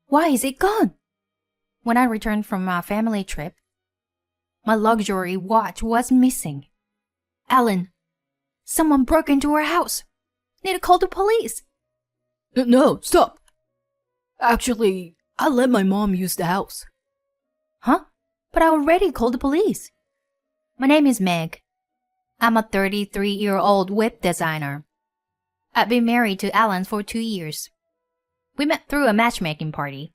Why is it gone? When I returned from our family trip, my luxury watch was missing. Alan, someone broke into our house. Need to call the police. No, stop. Actually, I let my mom use the house. Huh? But I already called the police. My name is Meg. I'm a 33-year-old web designer. I've been married to Alan for 2 years. We met through a matchmaking party.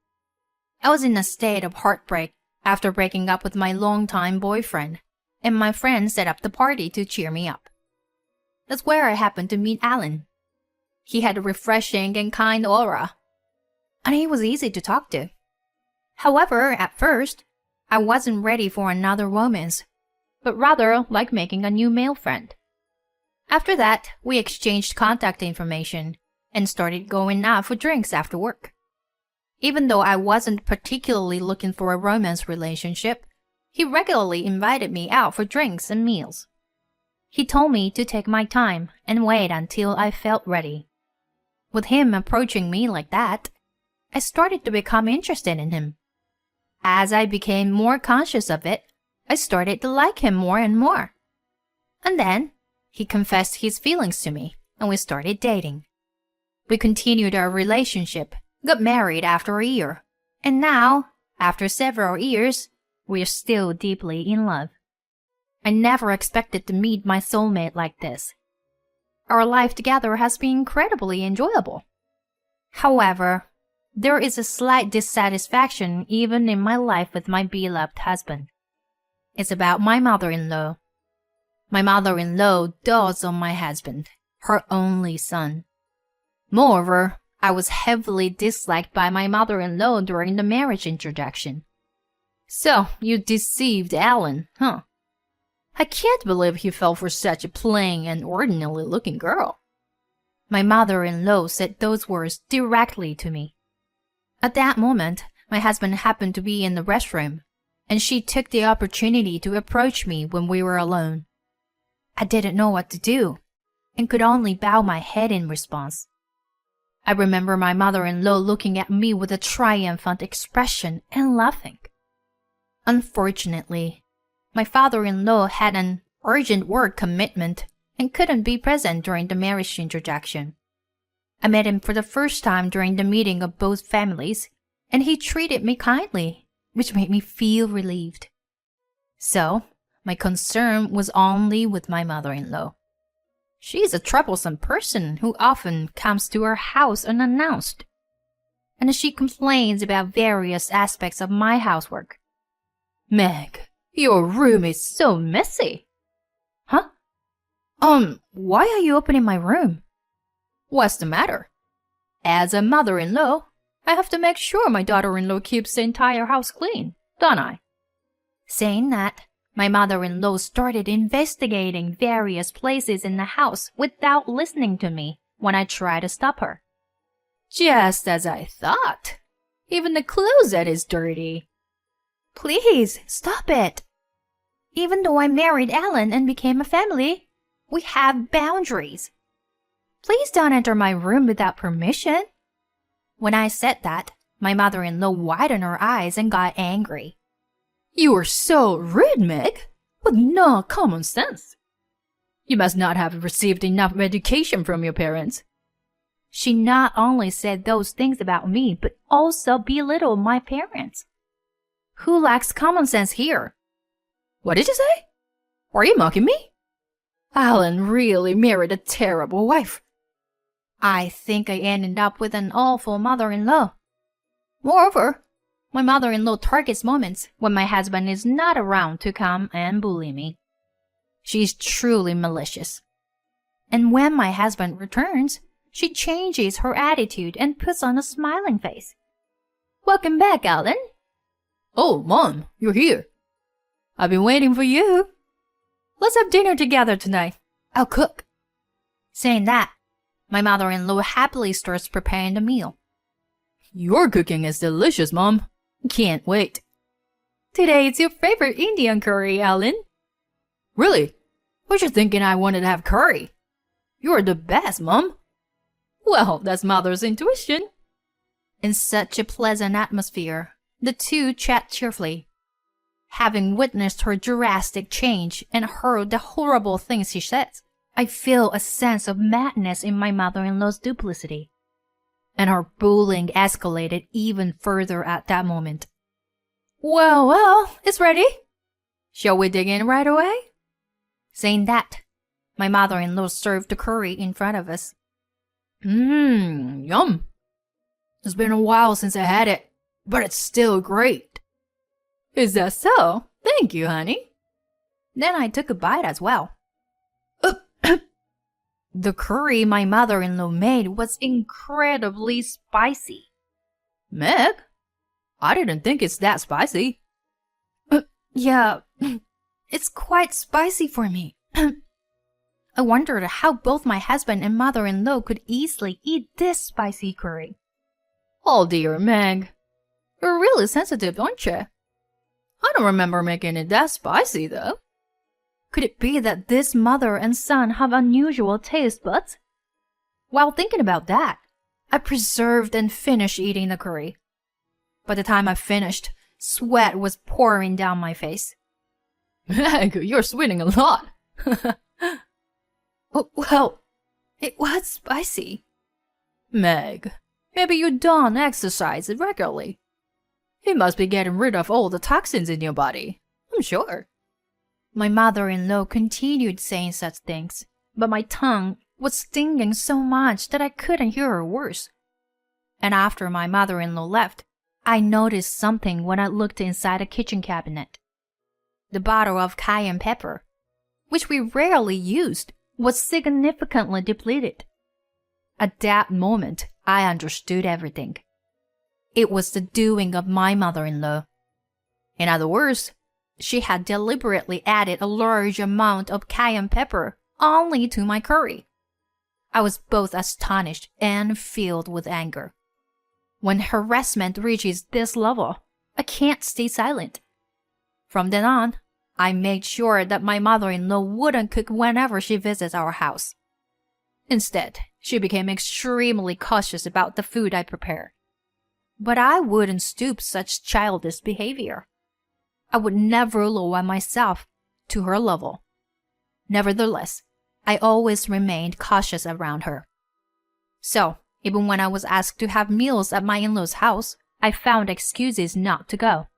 I was in a state of heartbreak after breaking up with my longtime boyfriend, and my friends set up the party to cheer me up. That's where I happened to meet Alan. He had a refreshing and kind aura, and he was easy to talk to. However, at first, I wasn't ready for another romance, but rather like making a new male friend. After that, we exchanged contact information and started going out for drinks after work. Even though I wasn't particularly looking for a romance relationship, he regularly invited me out for drinks and meals. He told me to take my time and wait until I felt ready. With him approaching me like that, I started to become interested in him. As I became more conscious of it, I started to like him more and more. And then, he confessed his feelings to me, and we started dating. We continued our relationship, got married after a year, and now, after several years, we're still deeply in love. I never expected to meet my soulmate like this. Our life together has been incredibly enjoyable. However, there is a slight dissatisfaction even in my life with my beloved husband. It's about my mother-in-law. My mother-in-law dotes on my husband, her only son. Moreover, I was heavily disliked by my mother-in-law during the marriage introduction. So, you deceived Alan, huh? I can't believe he fell for such a plain and ordinary-looking girl. My mother-in-law said those words directly to me. At that moment, my husband happened to be in the restroom, and she took the opportunity to approach me when we were alone. I didn't know what to do, and could only bow my head in response. I remember my mother-in-law looking at me with a triumphant expression and laughing. Unfortunately, my father-in-law had an urgent work commitment and couldn't be present during the marriage introduction. I met him for the first time during the meeting of both families, and he treated me kindly, which made me feel relieved. So, my concern was only with my mother-in-law. She is a troublesome person who often comes to our house unannounced, and she complains about various aspects of my housework. Meg, your room is so messy. Huh? Why are you opening my room? What's the matter? As a mother-in-law, I have to make sure my daughter-in-law keeps the entire house clean, don't I? Saying that, my mother-in-law started investigating various places in the house without listening to me when I tried to stop her. Just as I thought. Even the closet is dirty. Please, stop it. Even though I married Alan and became a family, we have boundaries. Please don't enter my room without permission. When I said that, my mother-in-law widened her eyes and got angry. You are so rude, Meg, with no common sense. You must not have received enough education from your parents. She not only said those things about me, but also belittled my parents. Who lacks common sense here? What did you say? Are you mocking me? Alan really married a terrible wife. I think I ended up with an awful mother-in-law. Moreover, my mother-in-law targets moments when my husband is not around to come and bully me. She's truly malicious. And when my husband returns, she changes her attitude and puts on a smiling face. Welcome back, Alan. Oh, Mom, you're here. I've been waiting for you. Let's have dinner together tonight. I'll cook. Saying that, my mother-in-law happily starts preparing the meal. Your cooking is delicious, Mom. Can't wait. Today it's your favorite Indian curry, Alan. Really? Was you thinking I wanted to have curry? You're the best, Mom. Well, that's Mother's intuition. In such a pleasant atmosphere, the two chat cheerfully. Having witnessed her drastic change and heard the horrible things she said, I feel a sense of madness in my mother-in-law's duplicity. And her bullying escalated even further at that moment. Well, it's ready. Shall we dig in right away? Saying that, my mother-in-law served the curry in front of us. Yum. It's been a while since I had it, but it's still great. Is that so? Thank you, honey. Then I took a bite as well. The curry my mother-in-law made was incredibly spicy. Meg, I didn't think it's that spicy. Yeah, it's quite spicy for me. I wondered how both my husband and mother-in-law could easily eat this spicy curry. Oh dear, Meg. You're really sensitive, aren't you? I don't remember making it that spicy, though. Could it be that this mother and son have unusual taste buds? While thinking about that, I preserved and finished eating the curry. By the time I finished, sweat was pouring down my face. Meg, you're sweating a lot. Well, it was spicy. Meg, maybe you don't exercise regularly. You must be getting rid of all the toxins in your body, I'm sure. My mother-in-law continued saying such things, but my tongue was stinging so much that I couldn't hear her words. And after my mother-in-law left, I noticed something when I looked inside a kitchen cabinet. The bottle of cayenne pepper, which we rarely used, was significantly depleted. At that moment, I understood everything. It was the doing of my mother-in-law. In other words, she had deliberately added a large amount of cayenne pepper only to my curry. I was both astonished and filled with anger. When harassment reaches this level, I can't stay silent. From then on, I made sure that my mother-in-law wouldn't cook whenever she visits our house. Instead, she became extremely cautious about the food I prepare. But I wouldn't stoop such childish behavior. I would never lower myself to her level. Nevertheless, I always remained cautious around her. So, even when I was asked to have meals at my in-law's house, I found excuses not to go.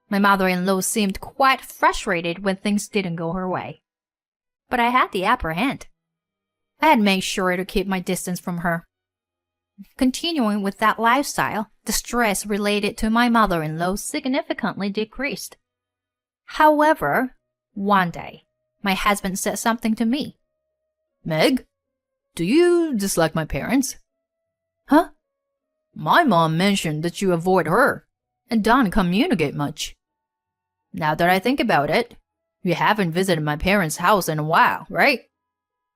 My mother-in-law seemed quite frustrated when things didn't go her way. But I had the upper hand. I had made sure to keep my distance from her. Continuing with that lifestyle, the stress related to my mother-in-law significantly decreased. However, one day, my husband said something to me. Meg, do you dislike my parents? Huh? My mom mentioned that you avoid her and don't communicate much. Now that I think about it, you haven't visited my parents' house in a while, right?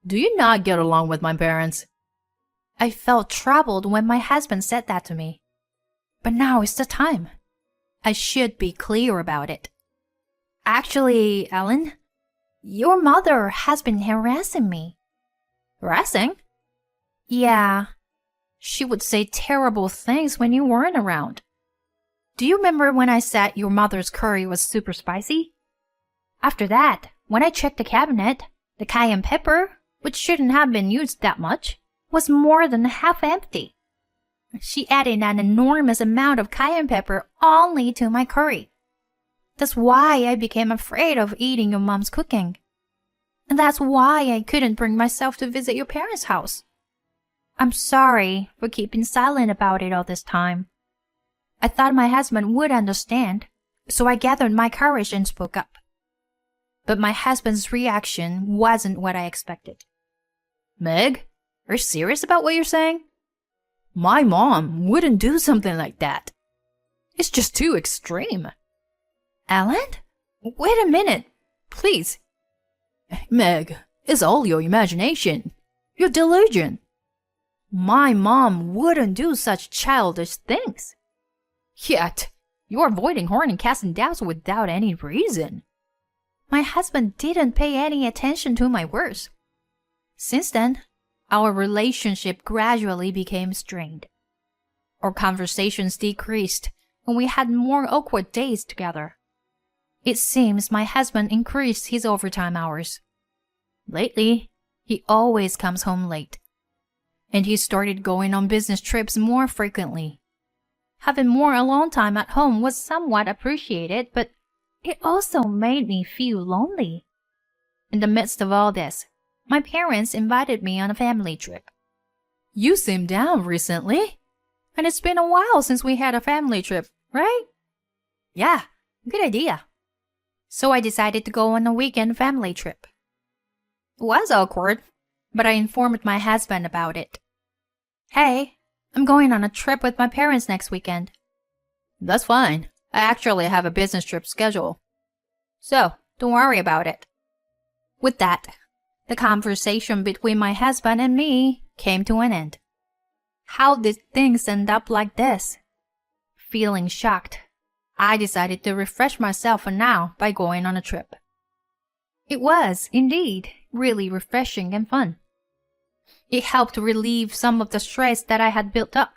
Do you not get along with my parents? I felt troubled when my husband said that to me. But now is the time. I should be clear about it. Actually, Ellen, your mother has been harassing me. Harassing? Yeah. She would say terrible things when you weren't around. Do you remember when I said your mother's curry was super spicy? After that, when I checked the cabinet, the cayenne pepper, which shouldn't have been used that much, was more than half empty. She added an enormous amount of cayenne pepper only to my curry. That's why I became afraid of eating your mom's cooking. And that's why I couldn't bring myself to visit your parents' house. I'm sorry for keeping silent about it all this time. I thought my husband would understand, so I gathered my courage and spoke up. But my husband's reaction wasn't what I expected. Meg, are you serious about what you're saying? My mom wouldn't do something like that. It's just too extreme. Ellen? Wait a minute, please. Meg, it's all your imagination. Your delusion. My mom wouldn't do such childish things. Yet, you're avoiding her and casting doubts without any reason. My husband didn't pay any attention to my words. Since then, our relationship gradually became strained. Our conversations decreased, and we had more awkward days together. It seems my husband increased his overtime hours. Lately, he always comes home late. And he started going on business trips more frequently. Having more alone time at home was somewhat appreciated, but it also made me feel lonely. In the midst of all this, my parents invited me on a family trip. You seem down recently. And it's been a while since we had a family trip, right? Yeah, good idea. So I decided to go on a weekend family trip. It was awkward, but I informed my husband about it. Hey, I'm going on a trip with my parents next weekend. That's fine. I actually have a business trip scheduled. So, don't worry about it. With that, the conversation between my husband and me came to an end. How did things end up like this? Feeling shocked, I decided to refresh myself for now by going on a trip. It was, indeed, really refreshing and fun. It helped relieve some of the stress that I had built up,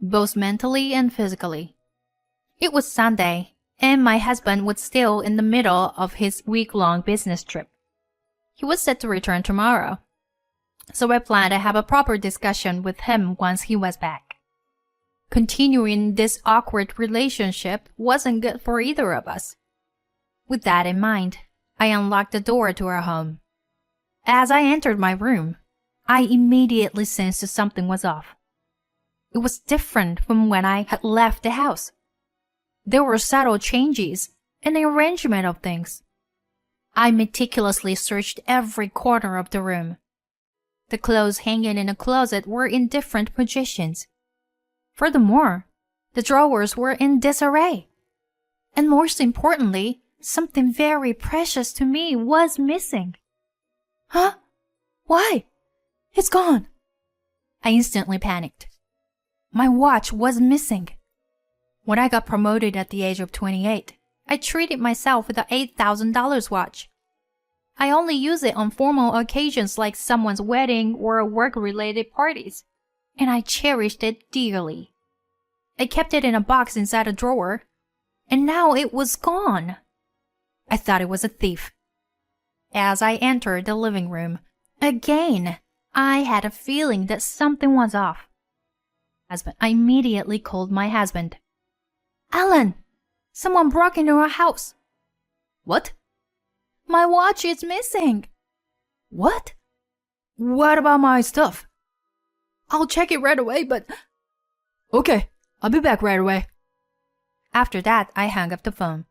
both mentally and physically. It was Sunday, and my husband was still in the middle of his week-long business trip. He was set to return tomorrow, so I planned to have a proper discussion with him once he was back. Continuing this awkward relationship wasn't good for either of us. With that in mind, I unlocked the door to our home. As I entered my room, I immediately sensed something was off. It was different from when I had left the house. There were subtle changes in the arrangement of things. I meticulously searched every corner of the room. The clothes hanging in the closet were in different positions. Furthermore, the drawers were in disarray. And most importantly, something very precious to me was missing. Huh? Why? It's gone. I instantly panicked. My watch was missing. When I got promoted at the age of 28, I treated myself with an $8,000 watch. I only use it on formal occasions like someone's wedding or work-related parties, and I cherished it dearly. I kept it in a box inside a drawer, and now it was gone. I thought it was a thief. As I entered the living room, again, I had a feeling that something was off. I immediately called my husband. Alan, someone broke into our house. What? My watch is missing. What? What about my stuff? I'll check it right away, but... Okay, I'll be back right away. After that, I hung up the phone.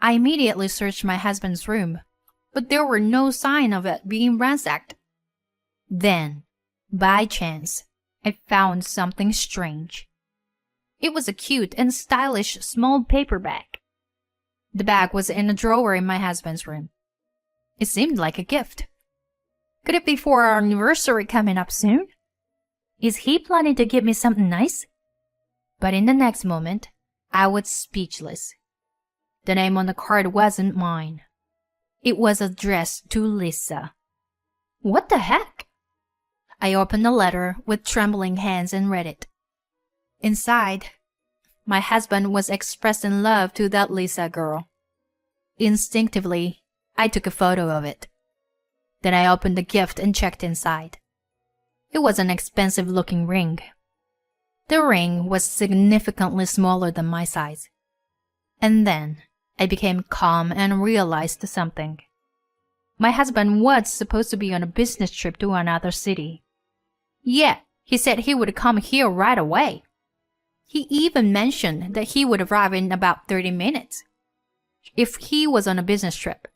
I immediately searched my husband's room, but there were no sign of it being ransacked. Then, by chance, I found something strange. It was a cute and stylish small paper bag. The bag was in a drawer in my husband's room. It seemed like a gift. Could it be for our anniversary coming up soon? Is he planning to give me something nice? But in the next moment, I was speechless. The name on the card wasn't mine. It was addressed to Lisa. What the heck? I opened the letter with trembling hands and read it. Inside, my husband was expressing love to that Lisa girl. Instinctively, I took a photo of it. Then I opened the gift and checked inside. It was an expensive-looking ring. The ring was significantly smaller than my size. And then I became calm and realized something. My husband was supposed to be on a business trip to another city. Yet, he said he would come here right away. He even mentioned that he would arrive in about 30 minutes. If he was on a business trip,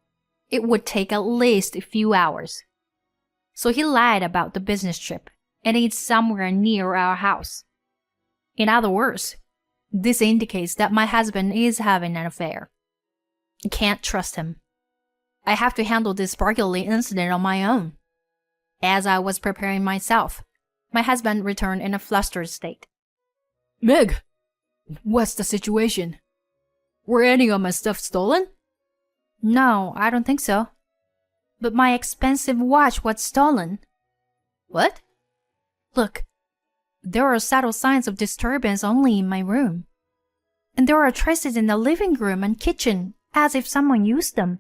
it would take at least a few hours. So he lied about the business trip, and it's somewhere near our house. In other words, this indicates that my husband is having an affair. I can't trust him. I have to handle this sparkly incident on my own. As I was preparing myself, my husband returned in a flustered state. Meg, what's the situation? Were any of my stuff stolen? No, I don't think so. But my expensive watch was stolen. What? Look, there are subtle signs of disturbance only in my room. And there are traces in the living room and kitchen, as if someone used them.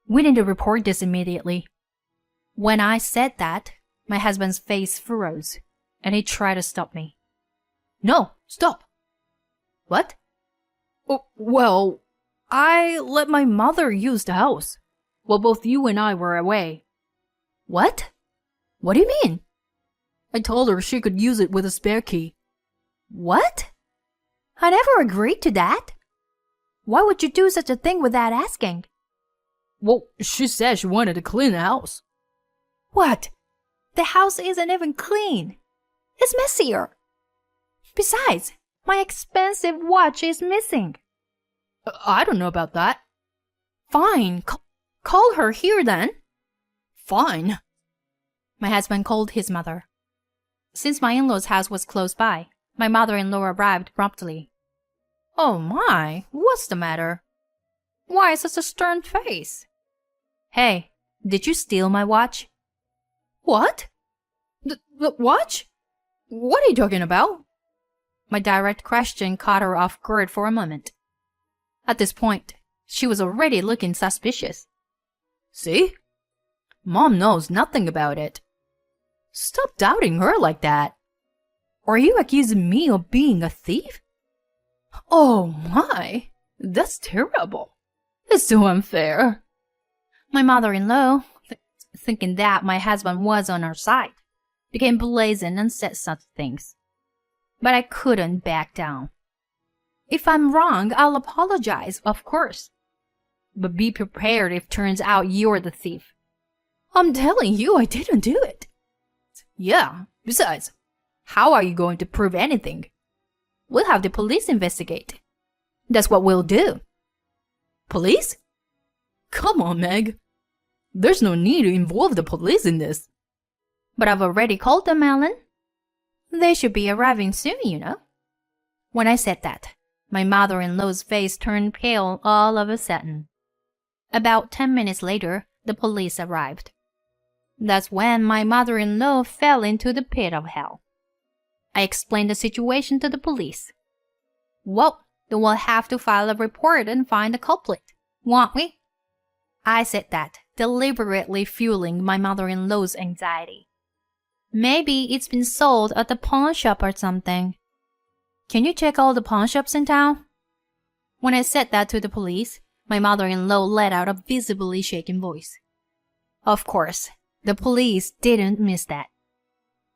We need to report this immediately. When I said that, my husband's face froze, and he tried to stop me. No, stop. What? Well, I let my mother use the house while both you and I were away. What? What do you mean? I told her she could use it with a spare key. What? I never agreed to that. Why would you do such a thing without asking? Well, she said she wanted to clean the house. What? The house isn't even clean. It's messier. Besides, my expensive watch is missing. I don't know about that. Fine, call her here then. Fine. My husband called his mother. Since my in-laws' house was close by, my mother-in-law arrived promptly. Oh my, what's the matter? Why such a stern face? Hey, did you steal my watch? What? The watch? What are you talking about? My direct question caught her off guard for a moment. At this point, she was already looking suspicious. See? Mom knows nothing about it. Stop doubting her like that. Are you accusing me of being a thief? Oh my, that's terrible. It's so unfair. My mother-in-law, thinking that my husband was on her side, became brazen and said such things. But I couldn't back down. If I'm wrong, I'll apologize, of course. But be prepared if it turns out you're the thief. I'm telling you I didn't do it. Yeah, besides, how are you going to prove anything? We'll have the police investigate. That's what we'll do. Police? Come on, Meg. There's no need to involve the police in this. But I've already called them, Alan. They should be arriving soon, you know. When I said that, my mother-in-law's face turned pale all of a sudden. About 10 minutes later, the police arrived. That's when my mother-in-law fell into the pit of hell. I explained the situation to the police. Well, then we'll have to file a report and find the culprit, won't we? I said that, deliberately fueling my mother-in-law's anxiety. Maybe it's been sold at the pawn shop or something. Can you check all the pawn shops in town? When I said that to the police, my mother-in-law let out a visibly shaken voice. Of course, the police didn't miss that.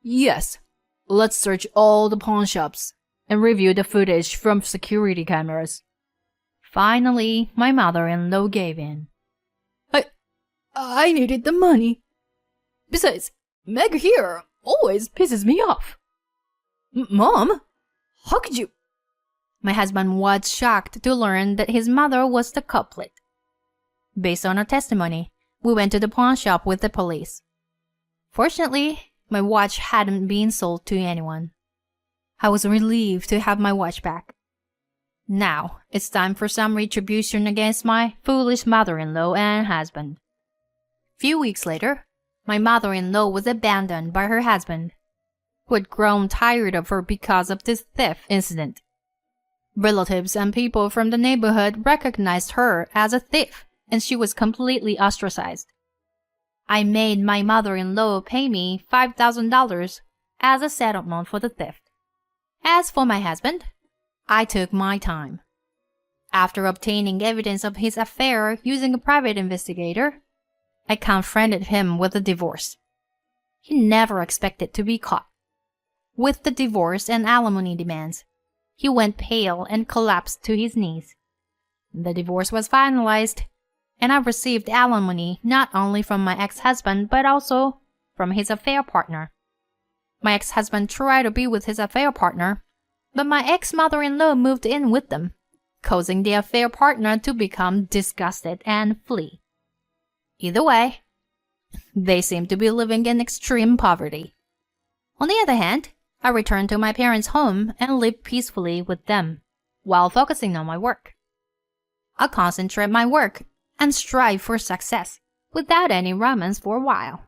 Yes, let's search all the pawn shops and review the footage from security cameras. Finally, my mother-in-law gave in. I needed the money. Besides, Meg here always pisses me off. Mom, how could you? My husband was shocked to learn that his mother was the culprit. Based on her testimony, we went to the pawn shop with the police. Fortunately, my watch hadn't been sold to anyone. I was relieved to have my watch back. Now, it's time for some retribution against my foolish mother-in-law and husband. Few weeks later, my mother-in-law was abandoned by her husband, who had grown tired of her because of this theft incident. Relatives and people from the neighborhood recognized her as a thief, and she was completely ostracized. I made my mother-in-law pay me $5,000 as a settlement for the theft. As for my husband, I took my time. After obtaining evidence of his affair using a private investigator, I confronted him with a divorce. He never expected to be caught. With the divorce and alimony demands, he went pale and collapsed to his knees. The divorce was finalized, and I received alimony not only from my ex-husband but also from his affair partner. My ex-husband tried to be with his affair partner, but my ex-mother-in-law moved in with them, causing the affair partner to become disgusted and flee. Either way, they seem to be living in extreme poverty. On the other hand, I returned to my parents' home and lived peacefully with them, while focusing on my work. I concentrate my work and strive for success without any romance for a while.